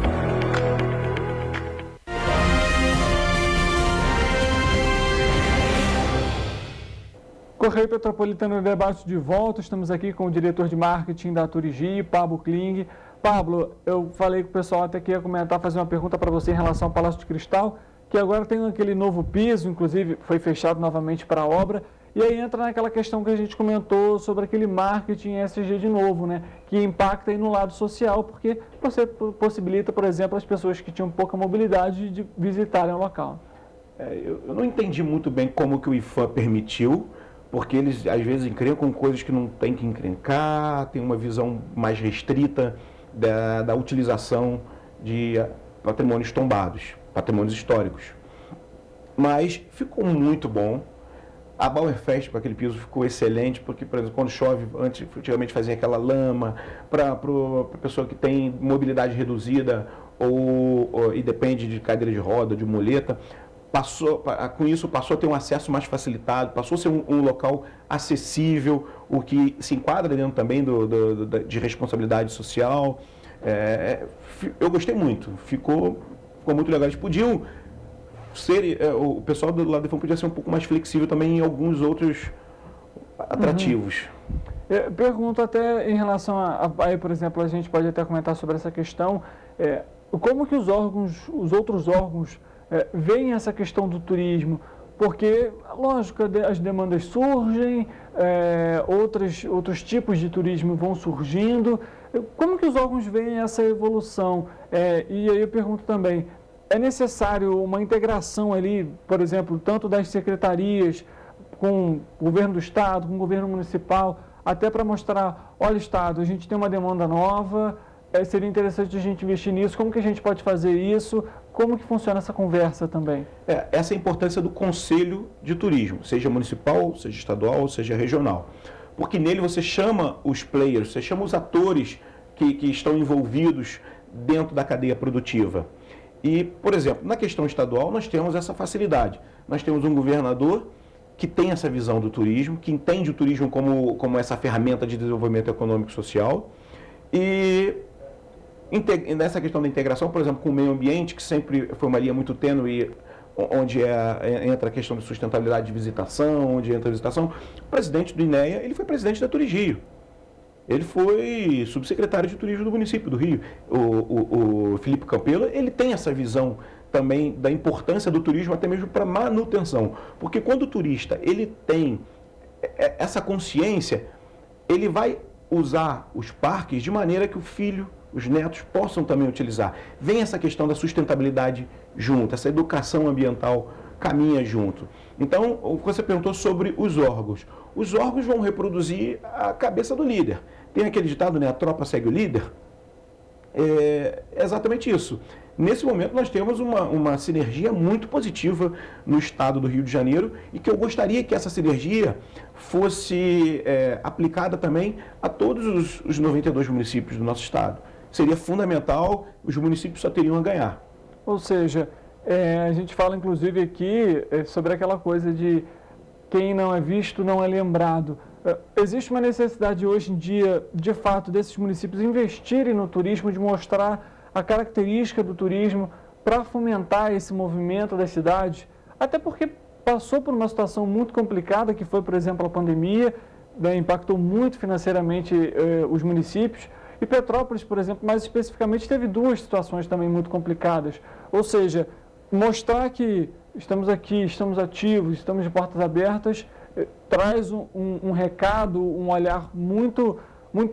Correio Petropolitano no debate de volta. Estamos aqui com o diretor de marketing da Turigio, Pablo Kling. Pablo, eu falei com o pessoal até que ia comentar, fazer uma pergunta para você em relação ao Palácio de Cristal, que agora tem aquele novo piso, inclusive foi fechado novamente para a obra, e aí entra naquela questão que a gente comentou sobre aquele marketing ESG de novo, né? Que impacta aí no lado social, porque você possibilita, por exemplo, as pessoas que tinham pouca mobilidade de visitarem o local. Eu não entendi muito bem como que o IPHAN permitiu, porque eles às vezes encrencam coisas que não tem que encrencar, tem uma visão mais restrita da utilização de patrimônios tombados, patrimônios históricos. Mas ficou muito bom. A Bauerfest com aquele piso ficou excelente, porque, por exemplo, quando chove, antigamente fazia aquela lama, para a pessoa que tem mobilidade reduzida e depende de cadeira de roda, de muleta, com isso passou a ter um acesso mais facilitado, passou a ser um local acessível, o que se enquadra dentro também de responsabilidade social. Eu gostei muito, ficou muito legal. Eles podiam o pessoal do lado do IPHAN podia ser um pouco mais flexível também em alguns outros atrativos. Pergunto até em relação aí, por exemplo, a gente pode até comentar sobre essa questão, como que os outros órgãos veem essa questão do turismo? Porque, lógico, as demandas surgem, outros tipos de turismo vão surgindo. Como que os órgãos veem essa evolução? E aí eu pergunto também, é necessário uma integração ali, por exemplo, tanto das secretarias com o governo do Estado, com o governo municipal, até para mostrar, olha, Estado, a gente tem uma demanda nova, seria interessante a gente investir nisso, como que a gente pode fazer isso, como que funciona essa conversa também? Essa é a importância do Conselho de Turismo, seja municipal, seja estadual, seja regional. Porque nele você chama os players, você chama os atores que estão envolvidos dentro da cadeia produtiva. E, por exemplo, na questão estadual nós temos essa facilidade. Nós temos um governador que tem essa visão do turismo, que entende o turismo como essa ferramenta de desenvolvimento econômico e social. E nessa questão da integração, por exemplo, com o meio ambiente, que sempre foi uma linha muito tênue, onde entra a questão de sustentabilidade de visitação, onde entra a visitação, o presidente do INEA, ele foi presidente da Turismo. Ele foi subsecretário de turismo do município do Rio. O Felipe Campelo, ele tem essa visão também da importância do turismo, até mesmo para manutenção. Porque quando o turista ele tem essa consciência, ele vai usar os parques de maneira que o filho, os netos possam também utilizar. Vem essa questão da sustentabilidade junto, essa educação ambiental caminha junto. Então, você perguntou sobre os órgãos. Os órgãos vão reproduzir a cabeça do líder. Tem aquele ditado, né? A tropa segue o líder. É exatamente isso. Nesse momento, nós temos uma sinergia muito positiva no estado do Rio de Janeiro e que eu gostaria que essa sinergia fosse aplicada também a todos os 92 municípios do nosso estado. Seria fundamental, os municípios só teriam a ganhar. Ou seja, a gente fala inclusive aqui sobre aquela coisa de quem não é visto não é lembrado. Existe uma necessidade hoje em dia, de fato, desses municípios investirem no turismo, de mostrar a característica do turismo para fomentar esse movimento das cidades, até porque passou por uma situação muito complicada, que foi, por exemplo, a pandemia, impactou muito financeiramente os municípios, e Petrópolis, por exemplo, mais especificamente, teve duas situações também muito complicadas, ou seja, mostrar que estamos aqui, estamos ativos, estamos de portas abertas, traz um recado, um olhar muito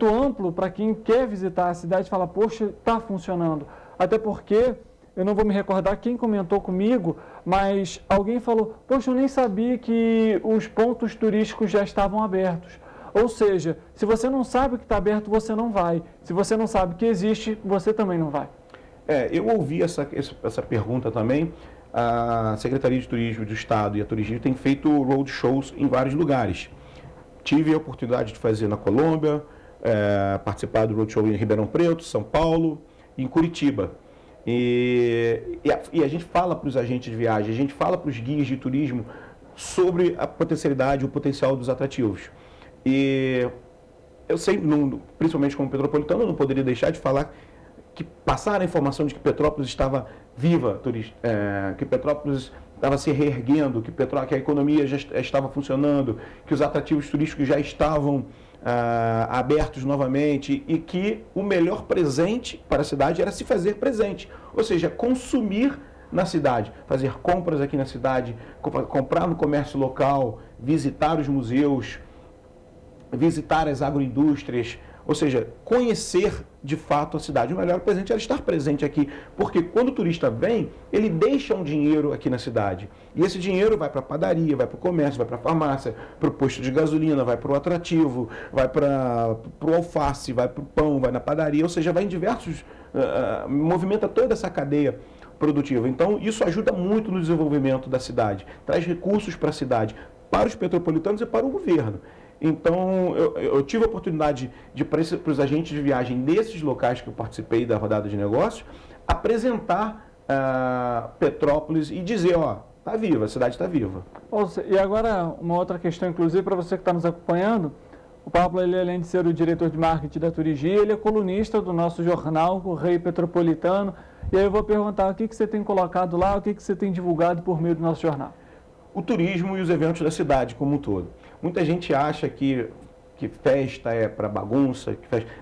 amplo para quem quer visitar a cidade e falar, poxa, está funcionando. Até porque, eu não vou me recordar quem comentou comigo, mas alguém falou, poxa, eu nem sabia que os pontos turísticos já estavam abertos. Ou seja, se você não sabe que está aberto, você não vai. Se você não sabe que existe, você também não vai. Eu ouvi essa pergunta também. A Secretaria de Turismo do Estado e a Turismo tem feito roadshows em vários lugares. Tive a oportunidade de fazer na Colômbia, participar do roadshow em Ribeirão Preto, São Paulo e em Curitiba. E a gente fala para os agentes de viagem, a gente fala para os guias de turismo sobre a potencialidade, o potencial dos atrativos. E eu sei, principalmente como petropolitano, eu não poderia deixar de falar que passaram a informação de que Petrópolis estava viva, que Petrópolis estava se reerguendo, que a economia já estava funcionando, que os atrativos turísticos já estavam abertos novamente e que o melhor presente para a cidade era se fazer presente, ou seja, consumir na cidade, fazer compras aqui na cidade, comprar no comércio local, visitar os museus, visitar as agroindústrias, ou seja, conhecer de fato a cidade. O melhor presente é estar presente aqui, porque quando o turista vem, ele deixa um dinheiro aqui na cidade. E esse dinheiro vai para a padaria, vai para o comércio, vai para a farmácia, para o posto de gasolina, vai para o atrativo, vai para o alface, vai para o pão, vai na padaria, ou seja, vai em diversos... movimenta toda essa cadeia produtiva. Então, isso ajuda muito no desenvolvimento da cidade, traz recursos para a cidade, para os petropolitanos e para o governo. Então, eu tive a oportunidade de, para os agentes de viagem nesses locais que eu participei da rodada de negócios, apresentar Petrópolis e dizer, ó, está viva, a cidade está viva. E agora, uma outra questão, inclusive, para você que está nos acompanhando, o Pablo, ele, além de ser o diretor de marketing da Turigia, ele é colunista do nosso jornal, Correio Petropolitano, e aí eu vou perguntar o que você tem colocado lá, o que você tem divulgado por meio do nosso jornal. O turismo e os eventos da cidade como um todo. Muita gente acha que festa é para bagunça,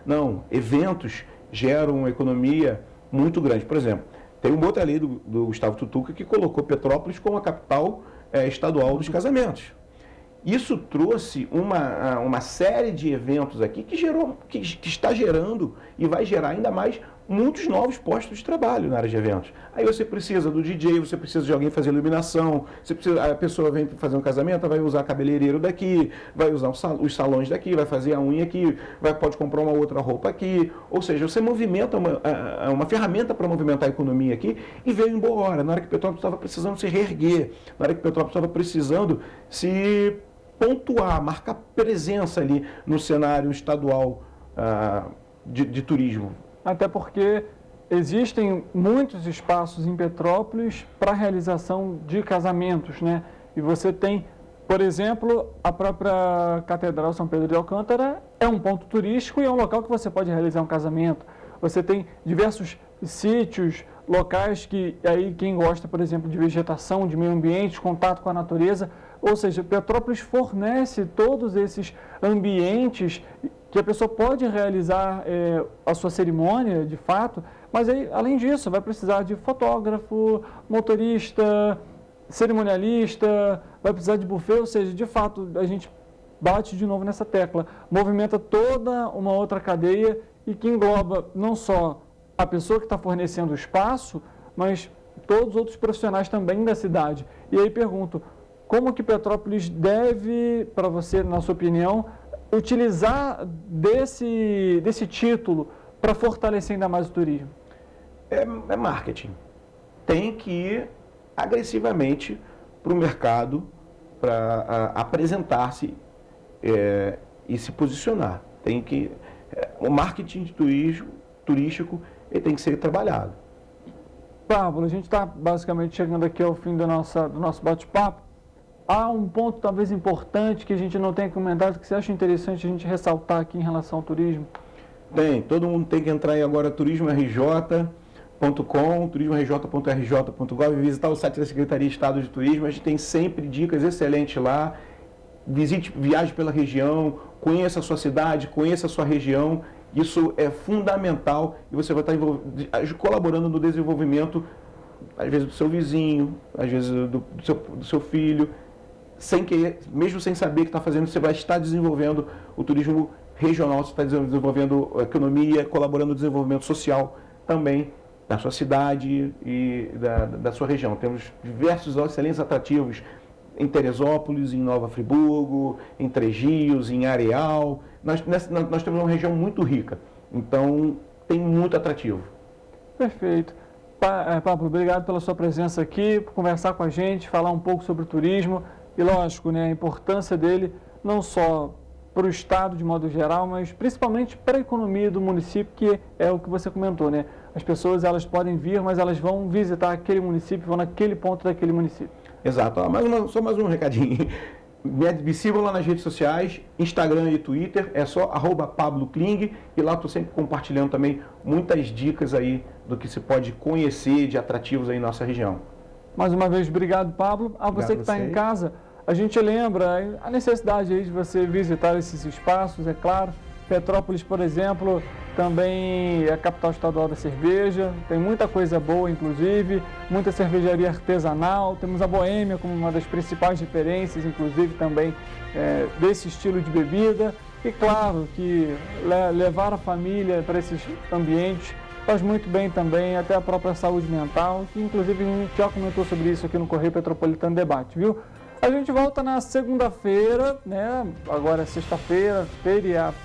Não, eventos geram uma economia muito grande. Por exemplo, tem uma outra lei do Gustavo Tutuca que colocou Petrópolis como a capital estadual dos casamentos. Isso trouxe uma série de eventos aqui que está gerando e vai gerar ainda mais muitos novos postos de trabalho na área de eventos. Aí você precisa do DJ, você precisa de alguém fazer iluminação, a pessoa vem fazer um casamento, vai usar cabeleireiro daqui, vai usar os salões daqui, vai fazer a unha aqui, pode comprar uma outra roupa aqui. Ou seja, você movimenta uma ferramenta para movimentar a economia aqui e veio embora. Na hora que Petrópolis estava precisando se reerguer, na hora que Petrópolis estava precisando se pontuar, marcar presença ali no cenário estadual de turismo. Até porque existem muitos espaços em Petrópolis para realização de casamentos, né? E você tem, por exemplo, a própria Catedral São Pedro de Alcântara é um ponto turístico e é um local que você pode realizar um casamento. Você tem diversos sítios, locais que, aí quem gosta, por exemplo, de vegetação, de meio ambiente, contato com a natureza, ou seja, Petrópolis fornece todos esses ambientes que a pessoa pode realizar a sua cerimônia, de fato, mas aí, além disso, vai precisar de fotógrafo, motorista, cerimonialista, vai precisar de buffet, ou seja, de fato, a gente bate de novo nessa tecla, movimenta toda uma outra cadeia e que engloba não só a pessoa que está fornecendo o espaço, mas todos os outros profissionais também da cidade. E aí pergunto, como que Petrópolis deve, para você, na sua opinião, utilizar desse título para fortalecer ainda mais o turismo? É marketing. Tem que ir agressivamente para o mercado para apresentar-se e se posicionar. O marketing turístico ele tem que ser trabalhado. Pablo, a gente está basicamente chegando aqui ao fim do nosso bate-papo. Há um ponto talvez importante que a gente não tenha comentado, que você acha interessante a gente ressaltar aqui em relação ao turismo? Todo mundo tem que entrar aí agora turismorj.com, turismorj.rj.gov e visitar o site da Secretaria de Estado de Turismo. A gente tem sempre dicas excelentes lá. Viaje pela região, conheça a sua cidade, conheça a sua região. Isso é fundamental e você vai estar colaborando no desenvolvimento, às vezes do seu vizinho, às vezes do seu filho, mesmo sem saber o que está fazendo, você vai estar desenvolvendo o turismo regional, você está desenvolvendo a economia, colaborando no desenvolvimento social também da sua cidade e da sua região. Temos diversos excelentes atrativos em Teresópolis, em Nova Friburgo, em Três Rios, em Areal. Nós temos uma região muito rica, então tem muito atrativo. Perfeito. Pablo, obrigado pela sua presença aqui, por conversar com a gente, falar um pouco sobre o turismo e, lógico, né, a importância dele não só para o Estado de modo geral, mas principalmente para a economia do município, que é o que você comentou, né? As pessoas elas podem vir, mas elas vão visitar aquele município, vão naquele ponto daquele município. Exato. Só mais um recadinho. Me sigam lá nas redes sociais, Instagram e Twitter, é só @PabloKling, e lá estou sempre compartilhando também muitas dicas aí do que se pode conhecer de atrativos aí em nossa região. Mais uma vez, obrigado, Pablo. A você que está em casa, a gente lembra a necessidade aí de você visitar esses espaços, é claro, Petrópolis, por exemplo, também é a capital estadual da cerveja, tem muita coisa boa, inclusive, muita cervejaria artesanal, temos a Boêmia como uma das principais referências, inclusive também desse estilo de bebida. E claro que levar a família para esses ambientes faz muito bem também, até a própria saúde mental, que inclusive a gente já comentou sobre isso aqui no Correio Petropolitano Debate, viu? A gente volta na segunda-feira, né? Agora é sexta-feira, feriado,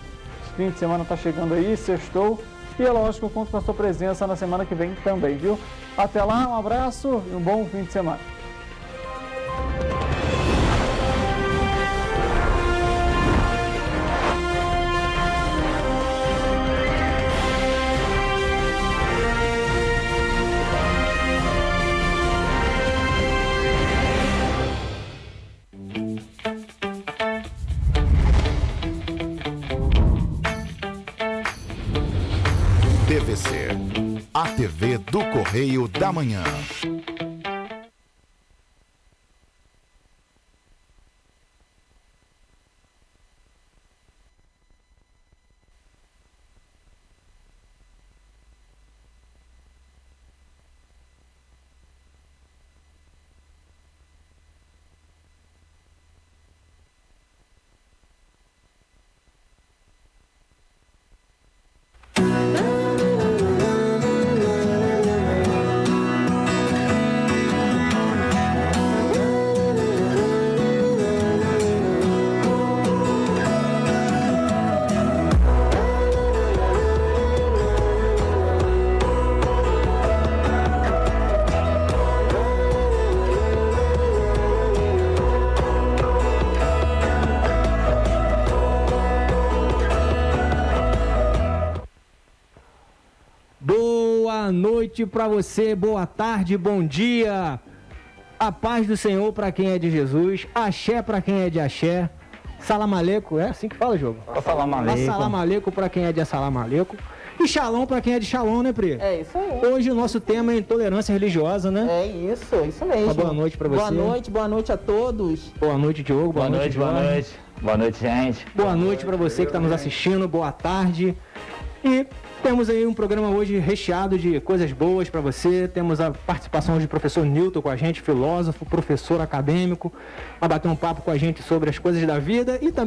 fim de semana está chegando aí, sextou. E é lógico, eu conto com a sua presença na semana que vem também, viu? Até lá, um abraço e um bom fim de semana. TVC, a TV do Correio da Manhã. Boa noite para você, boa tarde, bom dia. A paz do Senhor para quem é de Jesus, axé para quem é de axé. Salam aleikum, é assim que fala o jogo? Salam aleikum. Salam aleikum para quem é de assalam aleikum. E shalom para quem é de shalom, né, Pri? É isso aí. Hoje o nosso tema é intolerância religiosa, né? É isso mesmo. Uma boa noite para você. Boa noite a todos. Boa noite, Diogo. Boa noite, boa noite. Boa noite, gente. Boa noite para você que está nos assistindo, boa tarde. E temos aí um programa hoje recheado de coisas boas para você. Temos a participação de professor Newton com a gente, filósofo, professor acadêmico, para bater um papo com a gente sobre as coisas da vida e também